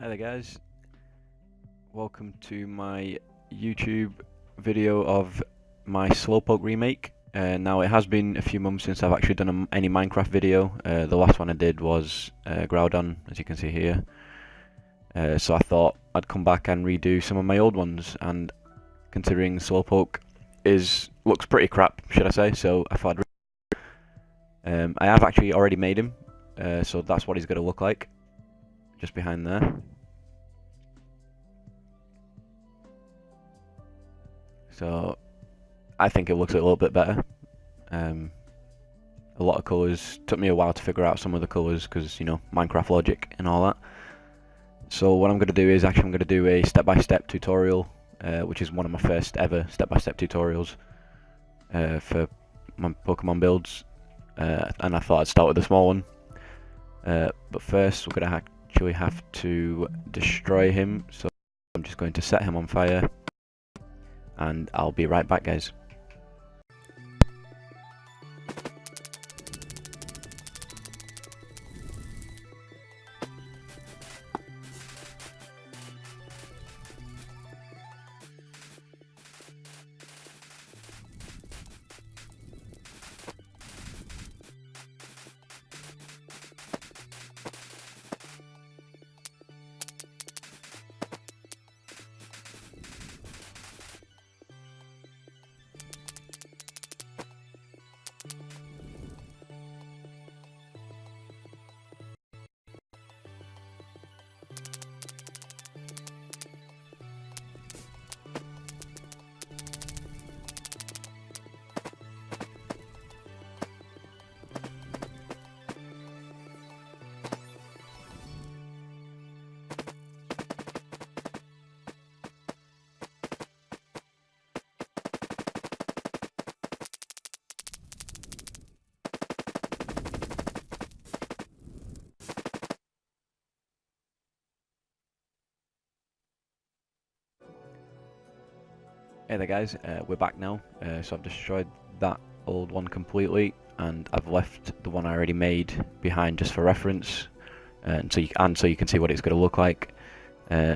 Hi there guys, welcome to my YouTube video of my Slowpoke remake. Now it has been a few months since I've actually done any Minecraft video. The last one I did was Groudon, as you can see here. So I thought I'd come back and redo some of my old ones, and considering Slowpoke looks pretty crap, should I say, so I thought I have actually already made him, so that's what he's going to look like, just behind there. So I think it looks a little bit better. A lot of colours. Took me a while to figure out some of the colours because, you know, Minecraft logic and all that. So what I'm going to do is I'm going to do a step-by-step tutorial, which is one of my first ever step-by-step tutorials for my Pokemon builds. And I thought I'd start with a small one. But first we're going to actually have to destroy him. So I'm just going to set him on fire. And I'll be right back, guys. Hey there guys, we're back now. So I've destroyed that old one completely, and I've left the one I already made behind just for reference, and so you can see what it's going to look like.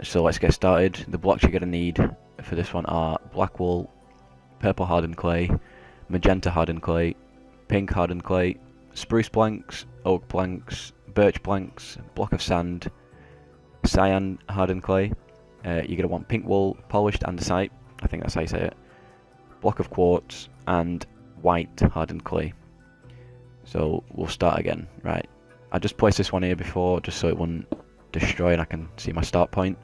So let's get started. The blocks you're going to need for this one are black wool, purple hardened clay, magenta hardened clay, pink hardened clay, spruce planks, oak planks, birch planks, block of sand, cyan hardened clay. You're going to want pink wool, polished andesite, I think that's how you say it, block of quartz, and white hardened clay. So we'll start again. Right, I just placed this one here before just so it wouldn't destroy and I can see my start point.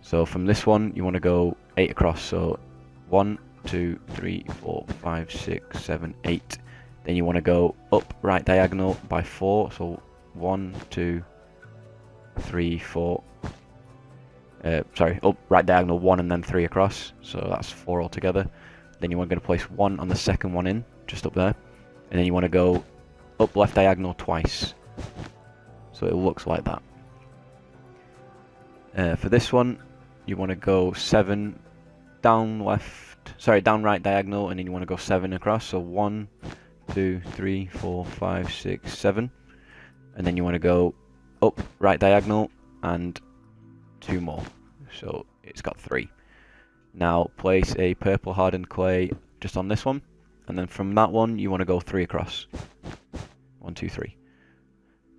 So from this one you want to go 8 across, so 1, 2, 3, 4, 5, 6, 7, 8. Then you want to go up right diagonal by 4, so 1, 2, 3, 4. Sorry, up right diagonal 1 and then 3 across, so that's 4 altogether. Then you want to place 1 on the second one in, just up there, and then you want to go up left diagonal twice, so it looks like that. For this one, you want to go 7 down right diagonal, and then you want to go 7 across, so 1, 2, 3, 4, 5, 6, 7, and then you want to go up right diagonal and 2 more, so it's got 3. Now place a purple hardened clay just on this one, and then from that one you want to go 3 across. 1, 2, 3.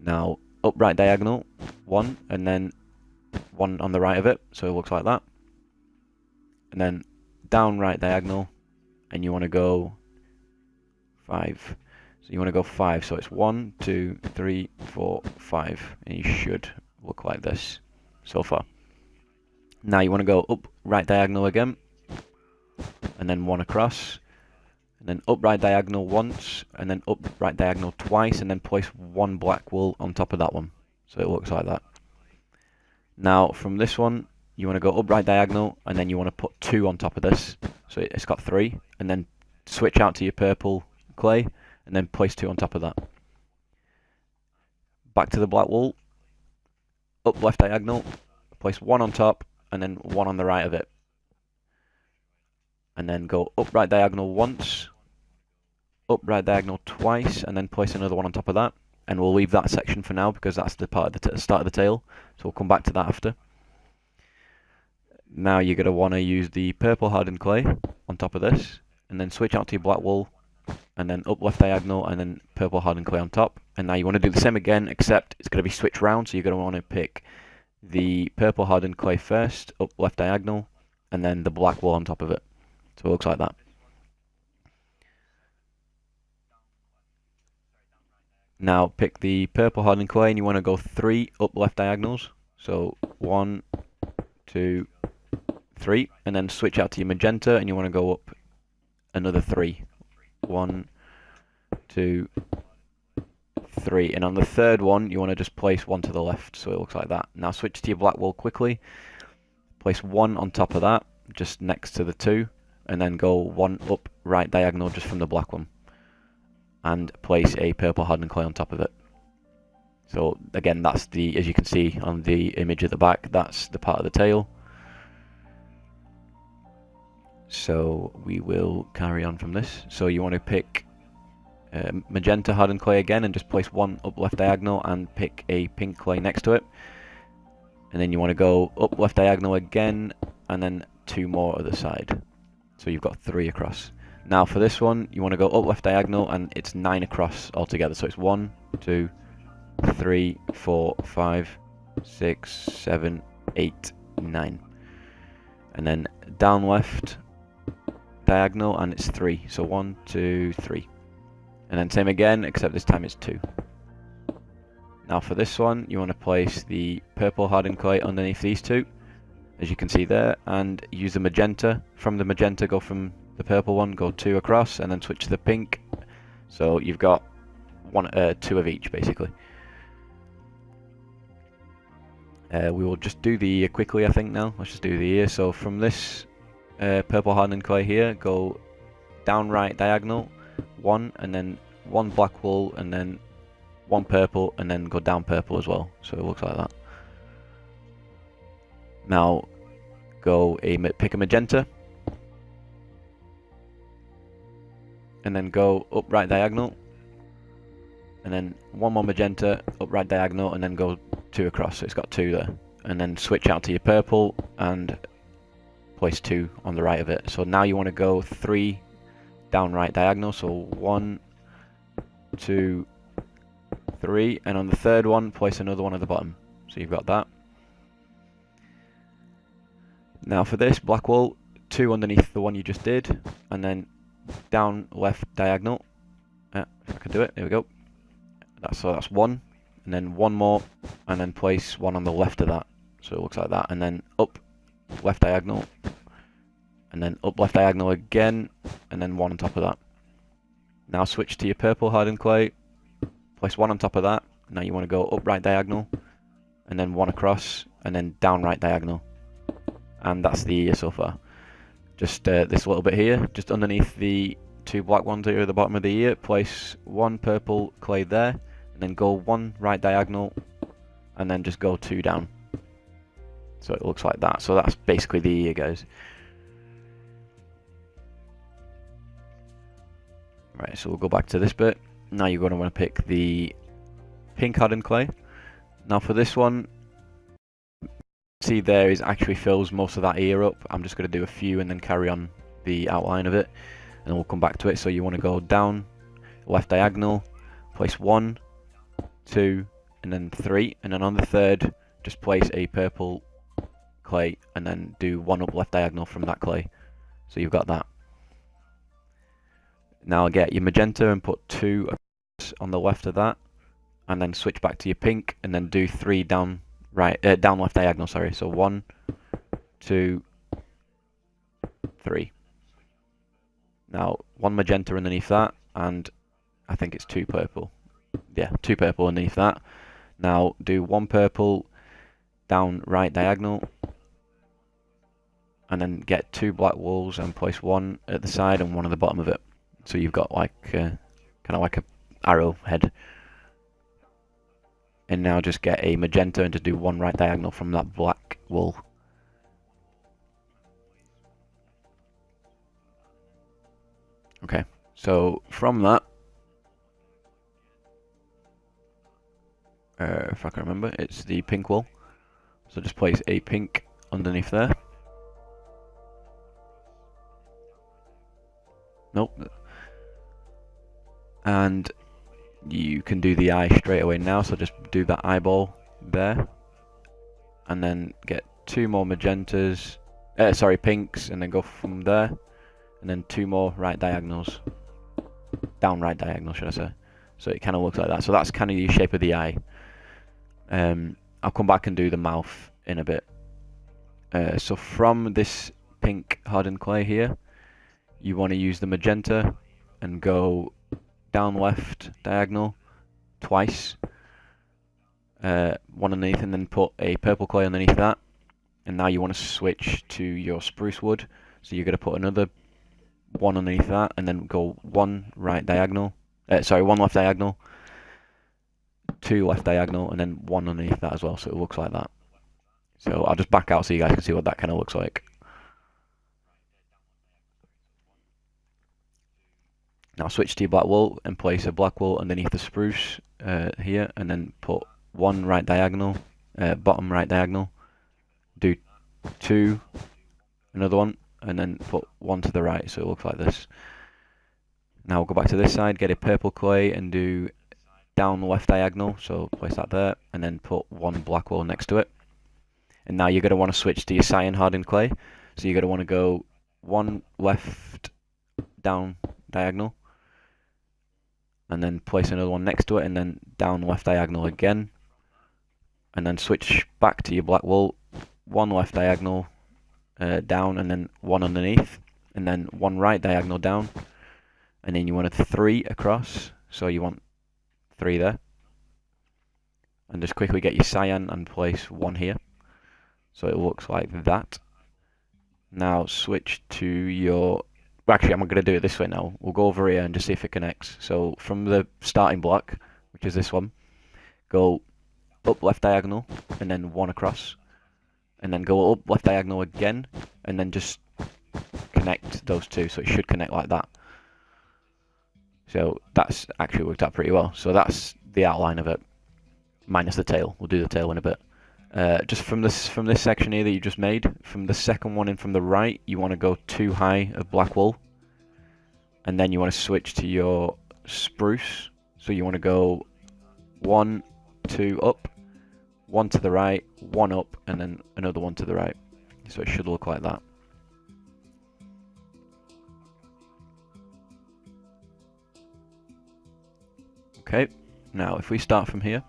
Now up right diagonal 1, and then 1 on the right of it, so it looks like that. And then down right diagonal, and you want to go 5. So you want to go 5, so it's 1, 2, 3, 4, 5, and you should look like this so far. Now you want to go up right diagonal again, and then 1 across, and then up right diagonal once, and then up right diagonal twice, and then place 1 black wool on top of that one, so it looks like that. Now from this one you want to go up right diagonal, and then you want to put 2 on top of this, so it's got 3, and then switch out to your purple clay, and then place 2 on top of that. Back to the black wool, up left diagonal, place 1 on top, and then 1 on the right of it, and then go up right diagonal once, up right diagonal twice, and then place another 1 on top of that. And we'll leave that section for now because that's the part of the start of the tail, so we'll come back to that after. Now you're going to want to use the purple hardened clay on top of this, and then switch out to your black wool, and then up left diagonal, and then purple hardened clay on top. And now you want to do the same again, except it's going to be switched round, so you're going to want to pick the purple hardened clay first, up left diagonal, and then the black wool on top of it. So it looks like that. Now pick the purple hardened clay, and you want to go 3 up left diagonals. So 1, 2, 3, and then switch out to your magenta, and you want to go up another 3. 1, 2, 3, and on the third one you want to just place 1 to the left, so it looks like that. Now switch to your black wool quickly, place 1 on top of that, just next to the 2, and then go 1 up right diagonal just from the black one, and place a purple hardened clay on top of it. So again, that's the, as you can see on the image at the back, that's the part of the tail. So we will carry on from this. So you want to pick magenta hardened clay again, and just place 1 up left diagonal and pick a pink clay next to it. And then you want to go up left diagonal again, and then 2 more other side. So you've got 3 across. Now for this one, you want to go up left diagonal, and it's 9 across altogether. So it's 1, 2, 3, 4, 5, 6, 7, 8, 9. And then down left diagonal, and it's 3. So 1, 2, 3. And then same again, except this time it's 2. Now for this one, you want to place the purple hardened clay underneath these 2, as you can see there, and use the magenta. From the magenta, go from the purple one, go 2 across, and then switch to the pink. So you've got 2 of each, basically. We will just do the ear quickly, I think, now. Let's just do the ear. So from this purple hardened clay here, go down right diagonal, 1, and then 1 black wool, and then 1 purple, and then go down purple as well. So it looks like that. Now go pick a magenta, and then go up right diagonal, and then 1 more magenta, up right diagonal, and then go 2 across, so it's got 2 there. And then switch out to your purple and place 2 on the right of it. So now you want to go 3 down right diagonal, so 1, 2, 3, and on the third one, place another one at the bottom. So you've got that. Now for this, black wool, 2 underneath the one you just did, and then down left diagonal. If I can do it, there we go. So that's 1, and then 1 more, and then place 1 on the left of that. So it looks like that, and then up left diagonal, and then up left diagonal again, and then 1 on top of that. Now switch to your purple hardened clay, place 1 on top of that. Now you want to go up right diagonal, and then 1 across, and then down right diagonal. And that's the ear so far. Just this little bit here, just underneath the 2 black ones here at the bottom of the ear, place 1 purple clay there, and then go 1 right diagonal, and then just go 2 down. So it looks like that. So that's basically the ear, guys. Right, so we'll go back to this bit. Now you're going to want to pick the pink hardened clay. Now for this one, see there is actually fills most of that ear up. I'm just going to do a few and then carry on the outline of it, and then we'll come back to it. So you want to go down left diagonal, place 1, 2, and then 3, and then on the third just place a purple clay, and then do 1 up left diagonal from that clay. So you've got that. Now get your magenta and put 2 on the left of that, and then switch back to your pink, and then do 3 down down left diagonal, sorry. So 1, 2, 3. Now 1 magenta underneath that, and I think it's 2 purple. Yeah, 2 purple underneath that. Now do 1 purple down right diagonal, and then get 2 black wools and place 1 at the side and 1 at the bottom of it. So you've got like kind of like a arrow head. And now just get a magenta and just do 1 right diagonal from that black wool. Okay, so from that, if I can remember, it's the pink wool. So just place a pink underneath there. Nope. And you can do the eye straight away now, so just do that eyeball there. And then get 2 more magentas, pinks, and then go from there. And then 2 more right diagonals. Down right diagonal, should I say. So it kind of looks like that. So that's kind of the shape of the eye. I'll come back and do the mouth in a bit. So from this pink hardened clay here, you want to use the magenta and go down left diagonal twice. One underneath, and then put a purple clay underneath that. And now you want to switch to your spruce wood. So you're going to put another one underneath that, and then go 1 right diagonal. 1 left diagonal, 2 left diagonal, and then 1 underneath that as well. So it looks like that. So I'll just back out so you guys can see what that kind of looks like. Now switch to your black wool and place a black wool underneath the spruce here, and then put 1 right diagonal, bottom right diagonal, do 2, another one, and then put 1 to the right, so it looks like this. Now we'll go back to this side, get a purple clay and do down the left diagonal, so place that there, and then put 1 black wool next to it. And now you're going to want to switch to your cyan hardened clay, so you're going to want to go 1 left down diagonal, and then place another one next to it, and then down left diagonal again, and then switch back to your black wool, 1 left diagonal down, and then 1 underneath, and then 1 right diagonal down, and then you want a 3 across, so you want 3 there, and just quickly get your cyan and place 1 here, so it looks like that. Now switch to your... Actually, I'm going to do it this way now. We'll go over here and just see if it connects. So from the starting block, which is this one, go up left diagonal, and then 1 across, and then go up left diagonal again, and then just connect those 2, so it should connect like that. So that's actually worked out pretty well. So that's the outline of it, minus the tail. We'll do the tail in a bit. Just from this section here that you just made, from the second one in from the right, you want to go 2 high of black wool, and then you want to switch to your spruce. So you want to go 1, 2 up, 1 to the right, 1 up, and then another 1 to the right. So it should look like that. Okay, now if we start from here,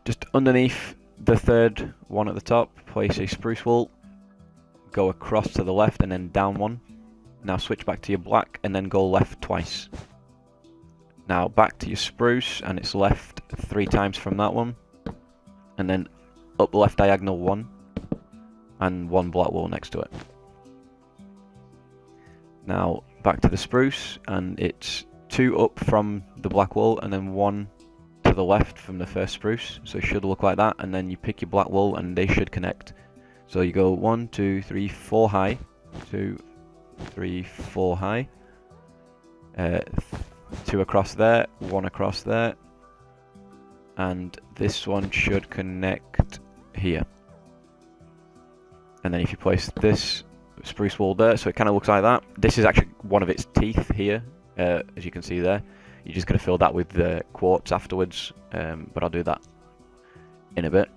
just underneath the 3rd one at the top, place a spruce wool, go across to the left and then down 1. Now switch back to your black and then go left twice. Now back to your spruce, and it's left 3 times from that one, and then up left diagonal 1, and 1 black wool next to it. Now back to the spruce, and it's 2 up from the black wool, and then 1 to the left from the first spruce, so it should look like that. And then you pick your black wool and they should connect. So you go 1, 2, 3, 4 high, 2, 3, 4 high, 2 across there, 1 across there, and this one should connect here. And then if you place this spruce wool there, so it kind of looks like that. This is actually one of its teeth here, as you can see there. You're just going to fill that with the quartz afterwards, but I'll do that in a bit.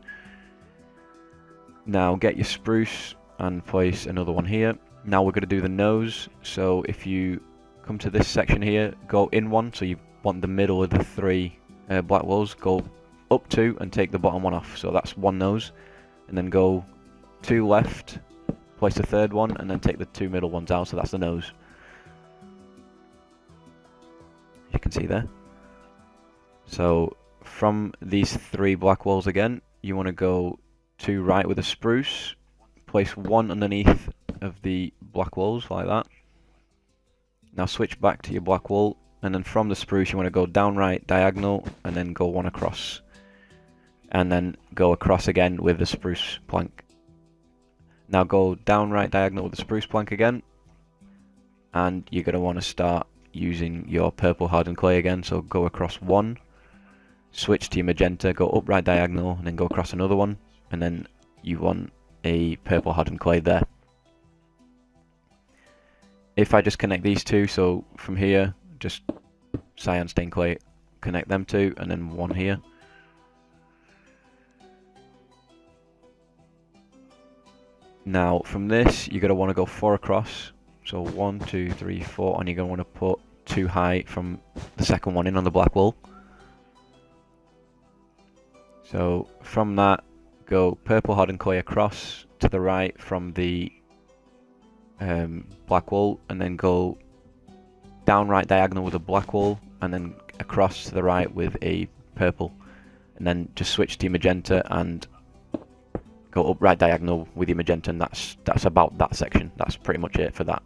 Now get your spruce and place another one here. Now we're going to do the nose. So if you come to this section here, go in 1, so you want the middle of the 3 black wools, go up 2 and take the bottom one off. So that's 1 nose, and then go 2 left, place the 3rd one, and then take the 2 middle ones out, so that's the nose. You can see there. So from these 3 black walls again, you want to go 2 right with a spruce, place 1 underneath of the black walls like that. Now switch back to your black wool, and then from the spruce you want to go down right diagonal and then go 1 across, and then go across again with the spruce plank. Now go down right diagonal with the spruce plank again, and you're going to want to start using your purple hardened clay again. So go across 1, switch to your magenta, go up right diagonal, and then go across another one, and then you want a purple hardened clay there. if I just connect these two, so from here, just cyan stained clay, connect them two, and then one here. Now from this, you're gonna want to go 4 across. So 1, 2, 3, 4, and you're gonna want to put 2 high from the second one in on the black wall. So from that, go purple hardened clay across to the right from the black wall, and then go down right diagonal with a black wall, and then across to the right with a purple, and then just switch to your magenta and go up right diagonal with your magenta, and that's about that section. That's pretty much it for that.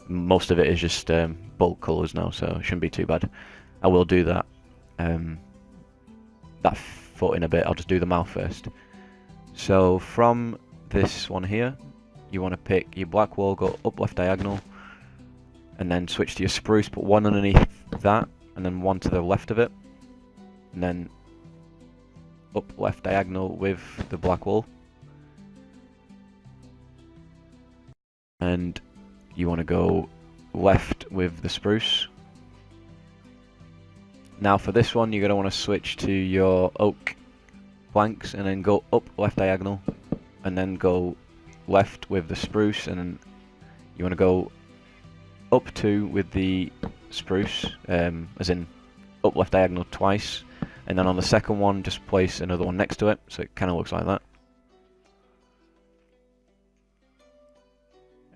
Most of it is just bulk colours now, so it shouldn't be too bad. I will do that foot in a bit. I'll just do the mouth first. So from this one here, you want to pick your black wall, go up left diagonal, and then switch to your spruce, put one underneath that, and then one to the left of it, and then up left diagonal with the black wall. And you want to go left with the spruce. Now for this one, you're going to want to switch to your oak planks, and then go up left diagonal, and then go left with the spruce, and then you want to go up 2 with the spruce, as in up left diagonal twice, and then on the second one just place another one next to it, so it kind of looks like that.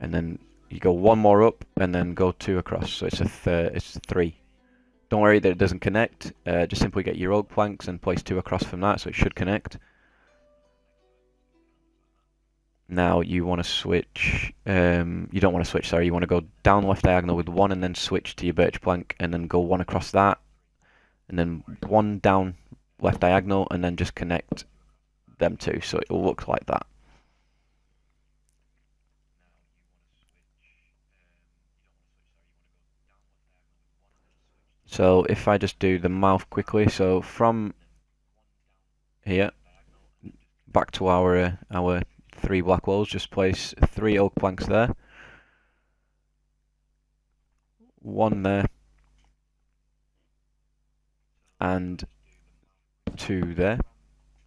And then you go 1 more up, and then go 2 across, so it's it's 3. Don't worry that it doesn't connect, just simply get your oak planks and place 2 across from that, so it should connect. Now you want to switch, you don't want to switch, sorry, you want to go down left diagonal with 1, and then switch to your birch plank, and then go 1 across that, and then 1 down left diagonal, and then just connect them 2, so it will look like that. So if I just do the mouth quickly, so from here back to our 3 black walls, just place 3 oak planks there, 1 there, and 2 there.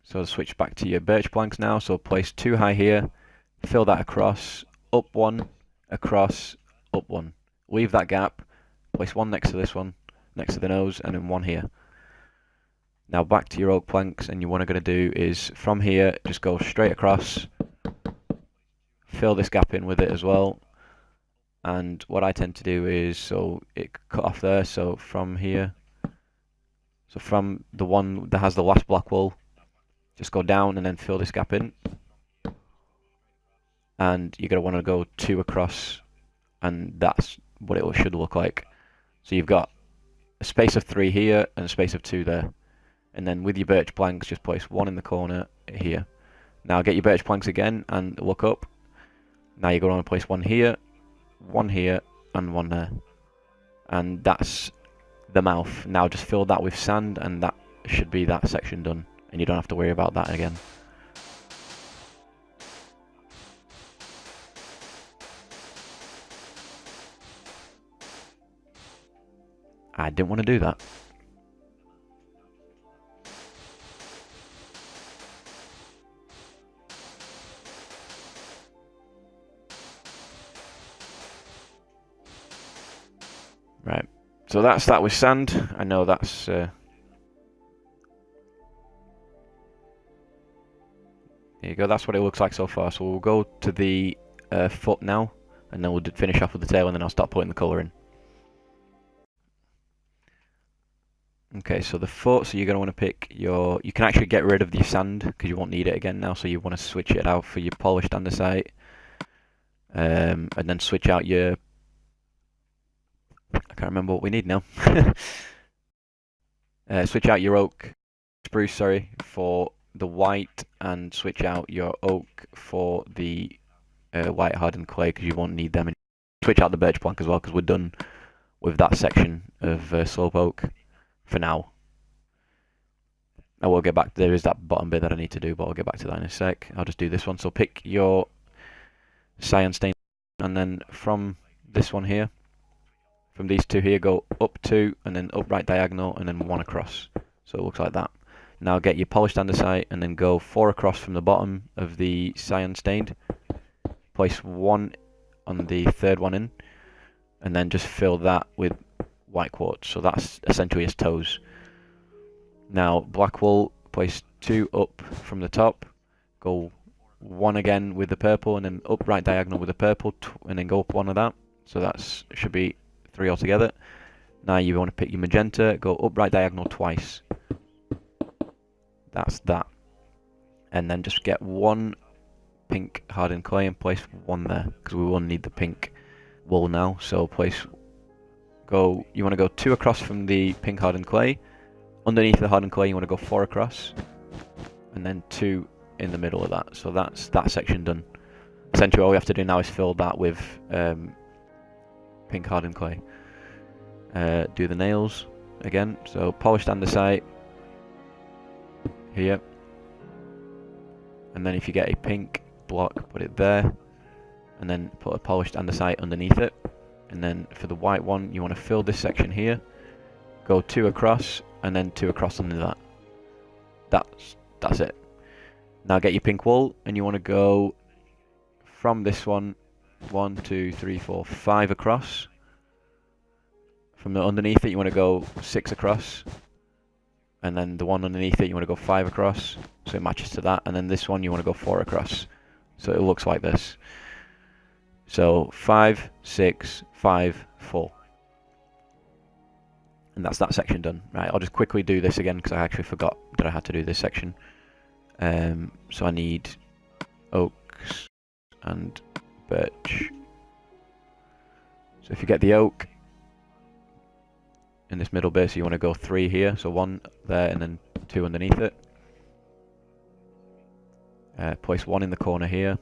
So switch back to your birch planks now, so place 2 high here, fill that across, up 1, across, up 1. Leave that gap, place 1 next to this one, next to the nose, and then 1 here. Now back to your oak planks, and what I'm going to do is from here just go straight across, fill this gap in with it as well, and what I tend to do is, so it cut off there, so from here, so from the one that has the last black wall, just go down and then fill this gap in, and you're going to want to go 2 across, and that's what it should look like. So you've got a space of 3 here and a space of 2 there, and then with your birch planks just place 1 in the corner here. Now get your birch planks again and look up. Now you're going to place 1 here, 1 here, and 1 there, and that's the mouth. Now just fill that with sand, and that should be that section done, and you don't have to worry about that again. I didn't want to do that. Right, so that's that with sand. I know that's there you go, that's what it looks like so far. So we'll go to the foot now, and then we'll finish off with the tail, and then I'll start putting the colour in. Okay, so the foot, so you're going to want to pick your, you can actually get rid of the sand because you won't need it again now, so you want to switch it out for your polished andesite, and then switch out your, I can't remember what we need now. Switch out your oak, spruce, sorry, for the white, and switch out your oak for the white hardened clay because you won't need them. And switch out the birch plank as well because we're done with that section of Slowpoke for now. I will get back, there is that bottom bit that I need to do, but I'll get back to that in a sec. I'll just do this one. So pick your cyan stain, and then from this one here. From these two here, go up 2, and then up right diagonal, and then 1 across. So it looks like that. Now get your polished andesite, and then go 4 across from the bottom of the cyan stained. Place 1 on the third one in, and then just fill that with white quartz. So that's essentially his toes. Now black wool, place 2 up from the top, go 1 again with the purple, and then up right diagonal with the purple, and then go up 1 of that. So that should be 3 altogether. Now you want to pick your magenta, go up right diagonal twice. That's that. And then just get 1 pink hardened clay and place 1 there, because we will need the pink wool now. So you want to go 2 across from the pink hardened clay. Underneath the hardened clay you want to go 4 across, and then 2 in the middle of that. So that's that section done. Essentially all we have to do now is fill that with pink hardened clay. Do the nails again. So polished andesite here, and then if you get a pink block, put it there, and then put a polished andesite underneath it. And then for the white one, you want to fill this section here, go 2 across, and then 2 across under that. That's it. Now get your pink wool, and you want to go from this one 1, 2, 3, 4, 5 across. From the underneath it you want to go 6 across, and then the one underneath it you want to go 5 across, so it matches to that. And then this one you want to go 4 across, so it looks like this. So 5, 6, 5, 4. And that's that section done. Right, I'll just quickly do this again because I actually forgot that I had to do this section. So I need oaks and birch. So if you get the oak in this middle bit, so you want to go 3 here, so 1 there and then 2 underneath it. Place 1 in the corner here,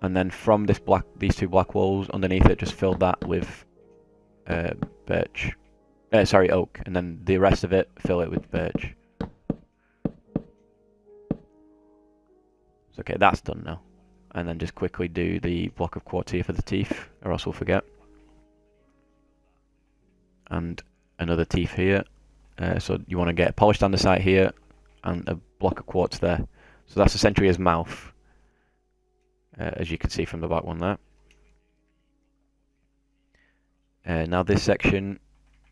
and then from these 2 black walls underneath it, just fill that with oak, and then the rest of it fill it with birch. So, okay, that's done now. And then just quickly do the block of quartz here for the teeth, or else we'll forget. And another teeth here. So you want to get polished andesite here and a block of quartz there. So that's essentially his mouth, as you can see from the back one there. Now this section,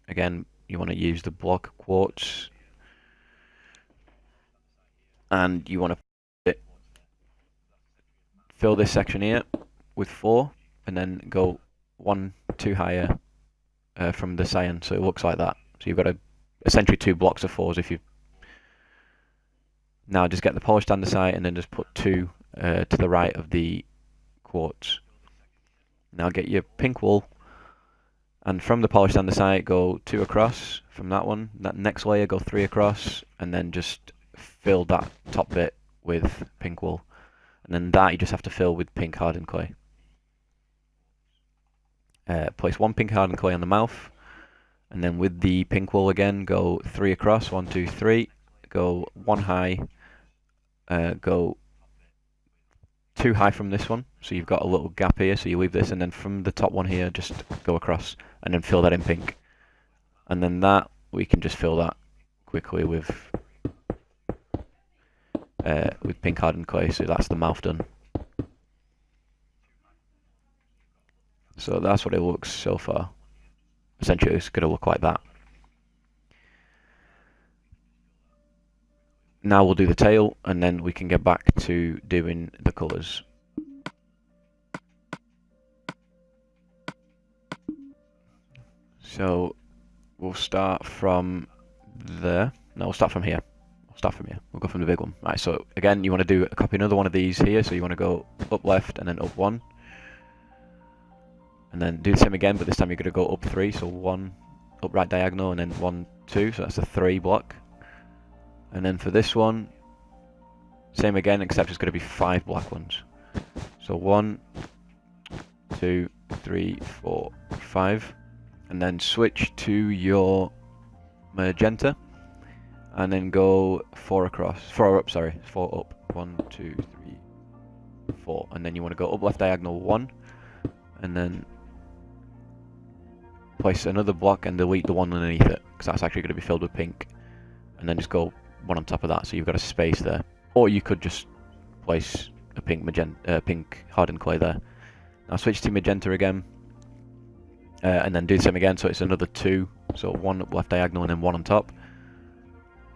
again, you want to use the block of quartz, and you want to fill this section here with 4, and then go 1, 2 higher from the cyan, so it looks like that. So you've got essentially 2 blocks of 4s. Now just get the polished andesite and then just put 2 to the right of the quartz. Now get your pink wool, and from the polished andesite go 2 across from that one. That next layer go 3 across, and then just fill that top bit with pink wool. And then that you just have to fill with pink hardened clay. Place 1 pink hardened clay on the mouth, and then with the pink wool again go 3 across, 1, 2, 3, go 1 high, go 2 high from this one, so you've got a little gap here, so you leave this, and then from the top one here just go across and then fill that in pink. And then that we can just fill that quickly with pink hardened clay. So that's the mouth done. So that's what it looks so far. Essentially it's going to look like that. Now we'll do the tail, and then we can get back to doing the colours. So we'll start from there. No, we'll start from here. We'll go from the big one. Right, so again, you want to copy another one of these here. So you want to go up left and then up 1. And then do the same again, but this time you're going to go up 3. So 1 up right diagonal, and then 1, 2. So that's a 3 block. And then for this one, same again, except it's going to be 5 black ones. So 1, 2, 3, 4, 5. And then switch to your magenta, and then go 4 across, 4 up, sorry, 4 up. 1, 2, 3, 4. And then you want to go up left diagonal 1, and then place another block and delete the one underneath it, because that's actually going to be filled with pink. And then just go one on top of that, so you've got a space there. Or you could just place a pink hardened clay there. Now switch to magenta again, and then do the same again, so it's another 2. So 1 up left diagonal and then 1 on top.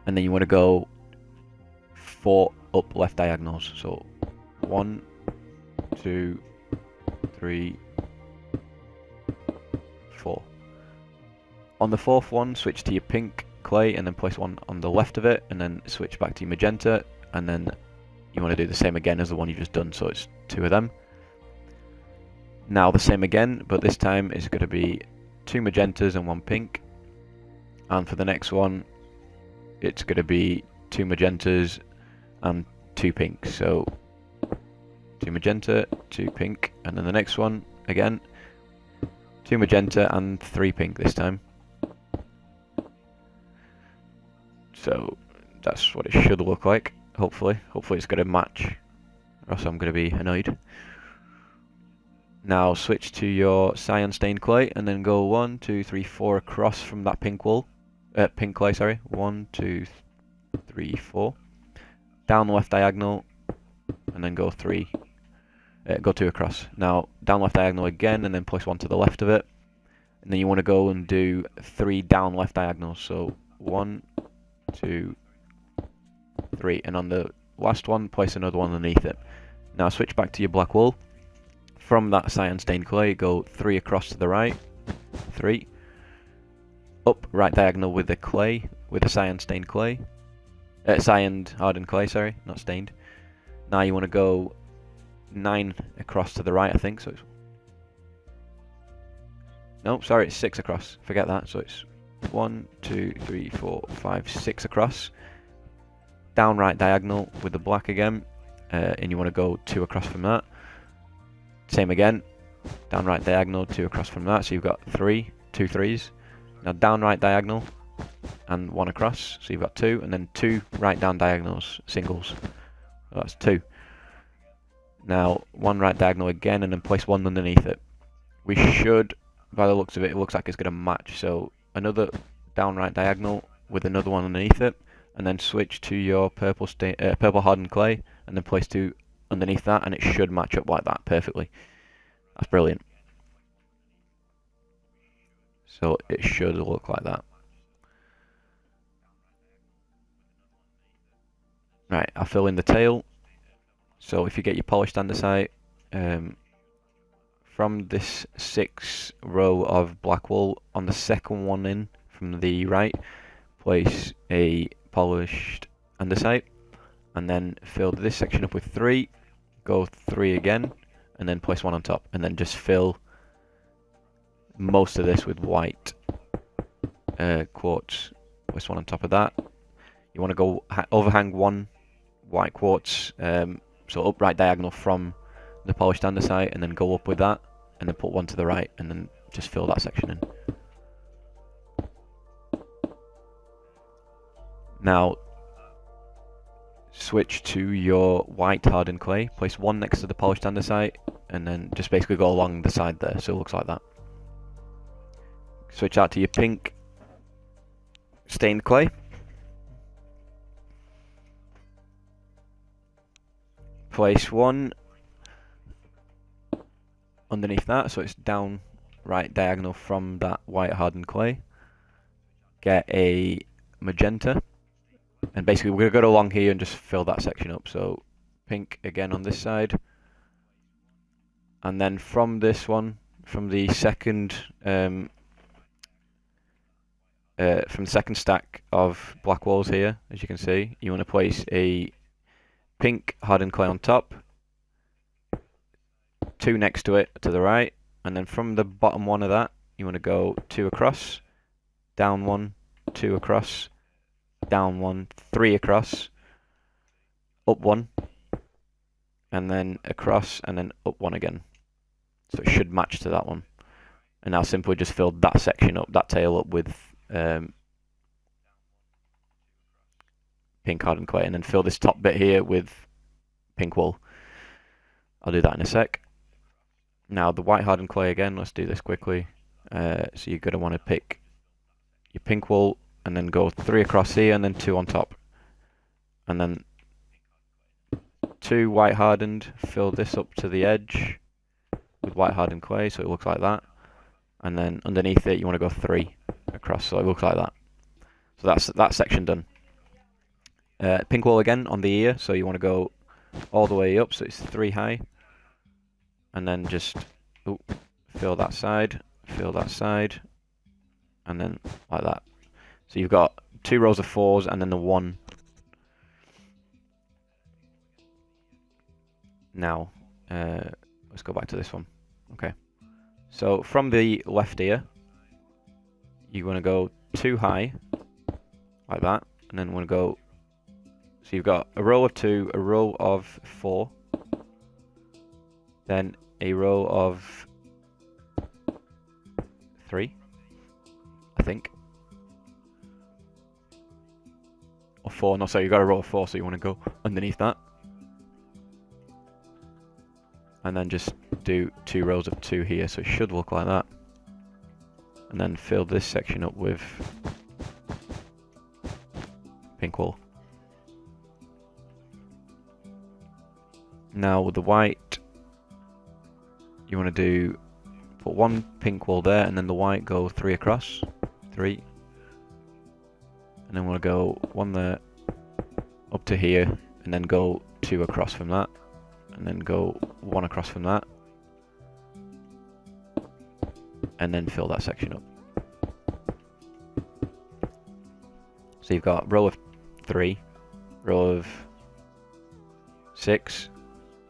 And then you want to go 4 up left diagonals. So 1, 2, 3, 4. On the 4th one, switch to your pink clay and then place 1 on the left of it, and then switch back to your magenta, and then you want to do the same again as the one you've just done, so it's 2 of them. Now the same again, but this time it's going to be 2 magentas and 1 pink. And for the next one, it's going to be 2 magentas and 2 pinks. So 2 magenta, 2 pink, and then the next one, again, 2 magenta and 3 pink this time. So that's what it should look like, hopefully. Hopefully it's going to match, or else I'm going to be annoyed. Now switch to your cyan stained clay and then go 1, 2, 3, 4 across from that pink clay, sorry. 1, 2, 3, 4. Down the left diagonal and then go 2 across. Now down left diagonal again and then place 1 to the left of it. And then you want to go and do 3 down left diagonals. So 1, 2, 3. And on the last one, place another one underneath it. Now switch back to your black wool. From that cyan stained clay, go 3 across to the right, 3, up right diagonal with the clay, with the cyan stained clay, cyan hardened clay, sorry, not stained. Now you want to go 9 across to the right, I think, so it's, no, sorry, it's 6 across, forget that, so it's 1, 2, 3, 4, 5, 6 across, down right diagonal with the black again, and you want to go 2 across from that. Same again, down right diagonal, 2 across from that, so you've got 2 3s. Now down right diagonal and 1 across, so you've got 2, and then 2 right down diagonals, singles. So that's 2. Now 1 right diagonal again, and then place 1 underneath it. We should, by the looks of it, it looks like it's going to match. So another down right diagonal with another one underneath it, and then switch to your purple hardened clay, and then place 2 underneath that, and it should match up like that perfectly. That's brilliant. So it should look like that. Right, I'll fill in the tail. So if you get your polished andesite, from this 6 row of black wool, on the second one in from the right, place a polished andesite, and then fill this section up with 3, go 3 again, and then place 1 on top, and then just fill most of this with white quartz. Place 1 on top of that. You want to go overhang 1 white quartz, so upright diagonal from the polished andesite, and then go up with that, and then put 1 to the right, and then just fill that section in. Now switch to your white hardened clay, place 1 next to the polished andesite, and then just basically go along the side there, so it looks like that. Switch out to your pink stained clay. Place 1 underneath that, so it's down right diagonal from that white hardened clay. Get a magenta. And basically we're going to go along here and just fill that section up. So pink again on this side. And then from this one, from the second stack of black walls here, as you can see, you want to place a pink hardened clay on top, 2 next to it to the right, and then from the bottom one of that, you want to go 2 across, down 1, 2 across, down 1, 3 across, up 1, and then across, and then up 1 again. So it should match to that one. And now simply just fill that section up, that tail up with pink hardened clay, and then fill this top bit here with pink wool. I'll do that in a sec. Now the white hardened clay again, let's do this quickly. So you're going to want to pick your pink wool and then go 3 across here and then 2 on top. And then 2 white hardened, fill this up to the edge with white hardened clay so it looks like that. And then underneath it you want to go 3 across so it looks like that. So that's that section done. Pink wool again on the ear, so you want to go all the way up so it's 3 high. And then just fill that side, and then like that. So you've got 2 rows of 4s and then the 1. Now, let's go back to this one. Okay. So from the left ear, you want to go 2 high, like that, and then want to go. So you've got a row of 2, a row of 4, then a row of 3, I think. Or 4, no, sorry, you've got a row of 4, so you want to go underneath that. And then just do 2 rows of 2 here, so it should look like that. And then fill this section up with pink wool. Now with the white, you want to put 1 pink wool there, and then the white go 3 across, 3, and then want to go 1 there, up to here, and then go 2 across from that, and then go 1 across from that, and then fill that section up. So you've got row of 3, row of 6,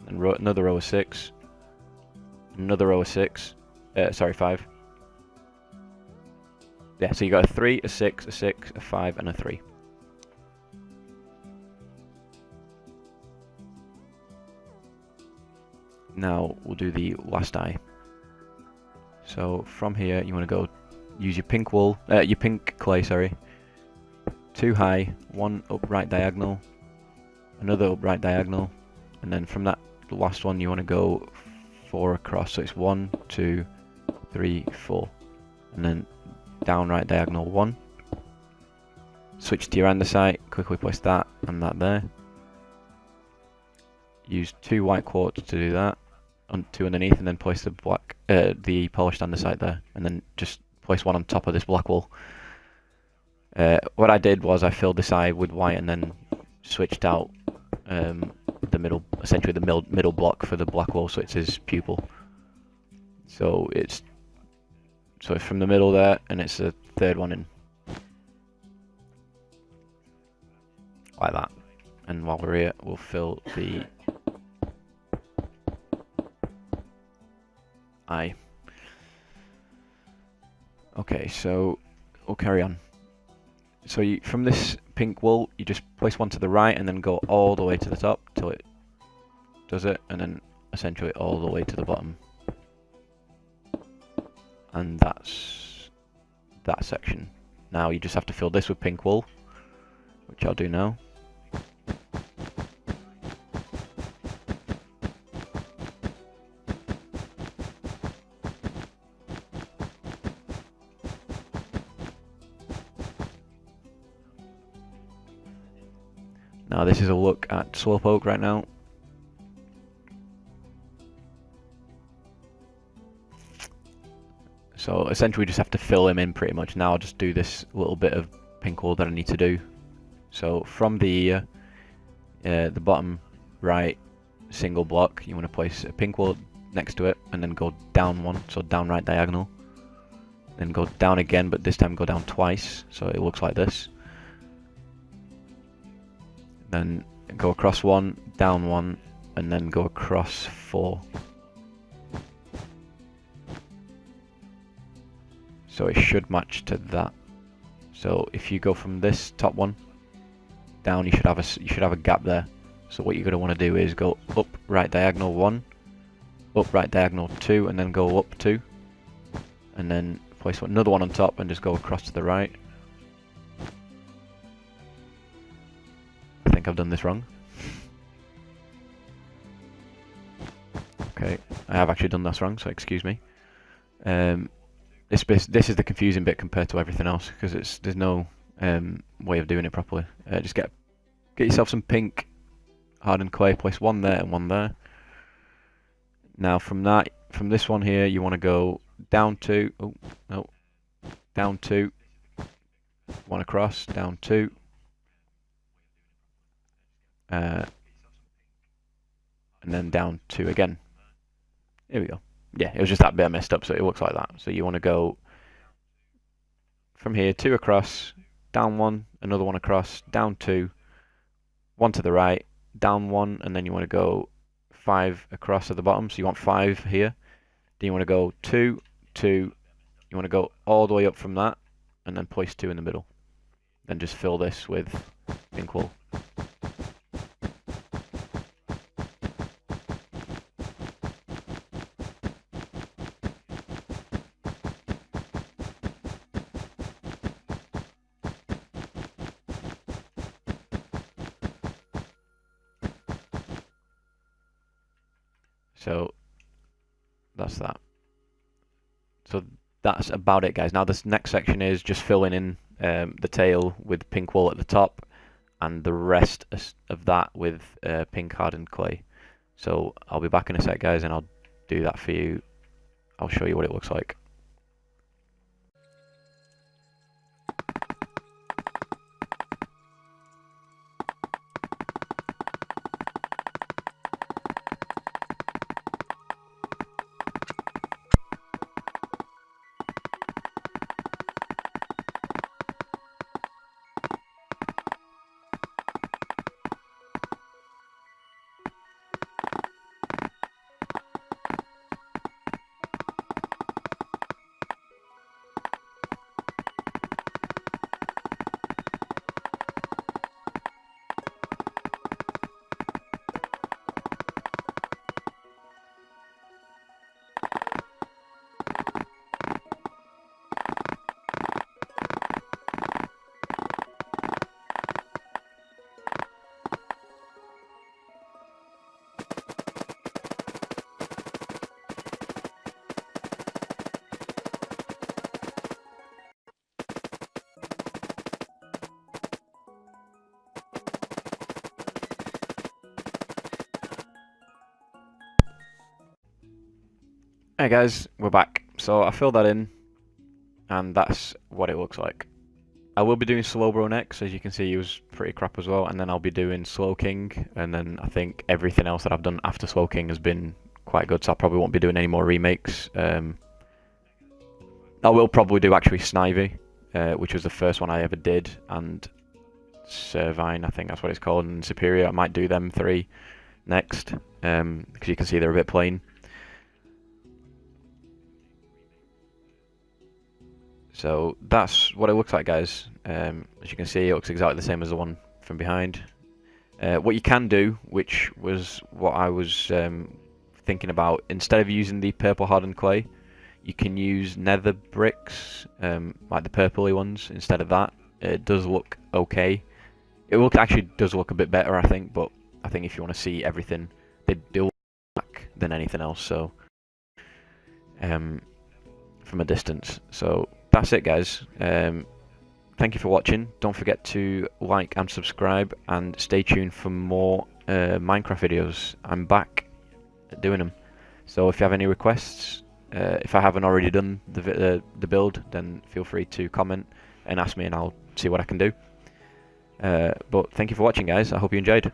and another row of 6, another row of 6, sorry, 5. Yeah, so you got a 3, a 6, a 6, a 5, and a 3. Now we'll do the last eye. So from here you want to go use your pink wool, your pink clay, sorry. 2 high, 1 upright diagonal, another upright diagonal, and then from that last one you want to go 4 across. So it's 1, 2, 3, 4, and then down right diagonal 1. Switch to your andesite, quickly place that and that there. Use 2 white quartz to do that, 2 underneath, and then place the black, the polished andesite there, and then just place 1 on top of this black wool. What I did was I filled this eye with white and then switched out the middle, essentially the middle block for the black wool, so it's his pupil. So it's from the middle there, and it's the 3rd one in, like that. And while we're here, we'll fill the eye. Okay, so we'll carry on. So from this pink wool, you just place 1 to the right and then go all the way to the top till it does it, and then essentially all the way to the bottom. And that's that section. Now you just have to fill this with pink wool, which I'll do now. Now this is a look at Slowpoke right now. So essentially we just have to fill him in pretty much. Now I'll just do this little bit of pink wool that I need to do. So from the bottom right single block, you want to place a pink wool next to it and then go down 1, so down right diagonal. Then go down again, but this time go down twice, so it looks like this. Then go across 1, down 1, and then go across 4. So it should match to that. So if you go from this top one down, you should have a gap there. So what you're going to want to do is go up right diagonal 1, up right diagonal 2, and then go up 2, and then place another one on top and just go across to the right. I think I've done this wrong. Okay, I have actually done this wrong, so excuse me. This is the confusing bit compared to everything else, because there's no way of doing it properly. Just get yourself some pink hardened clay, place one there and one there. Now from this one here, you want to go down 2, oh no, down 2, one across, down 2, and then down 2 again. Here we go. Yeah, it was just that bit I messed up, so it looks like that. So you want to go from here, 2 across, down 1, another 1 across, down 2, 1 to the right, down 1, and then you want to go 5 across at the bottom. So you want 5 here. Then you want to go 2, 2. You want to go all the way up from that, and then place 2 in the middle. Then just fill this with pink wool. So that's that. So that's about it, guys. Now this next section is just filling in the tail with pink wool at the top, and the rest of that with pink hardened clay. So I'll be back in a sec, guys, and I'll do that for you. I'll show you what it looks like. Hey guys, we're back. So I filled that in, and that's what it looks like. I will be doing Slowbro next. As you can see, he was pretty crap as well, and then I'll be doing Slowking, and then I think everything else that I've done after Slowking has been quite good, so I probably won't be doing any more remakes. I will probably do actually Snivy, which was the first one I ever did, and Servine, I think that's what it's called, and Superior. I might do them 3 next, because you can see they're a bit plain. So that's what it looks like, guys. As you can see, it looks exactly the same as the one from behind. What you can do, which was what I was thinking about, instead of using the purple hardened clay, you can use nether bricks, like the purpley ones, instead of that. It does look okay. It actually does look a bit better, I think, but I think if you want to see everything, they do look black than anything else, so from a distance. So that's it, guys. Thank you for watching. Don't forget to like and subscribe, and stay tuned for more Minecraft videos. I'm back at doing them. So if you have any requests, if I haven't already done the build, then feel free to comment and ask me, and I'll see what I can do. But thank you for watching, guys. I hope you enjoyed.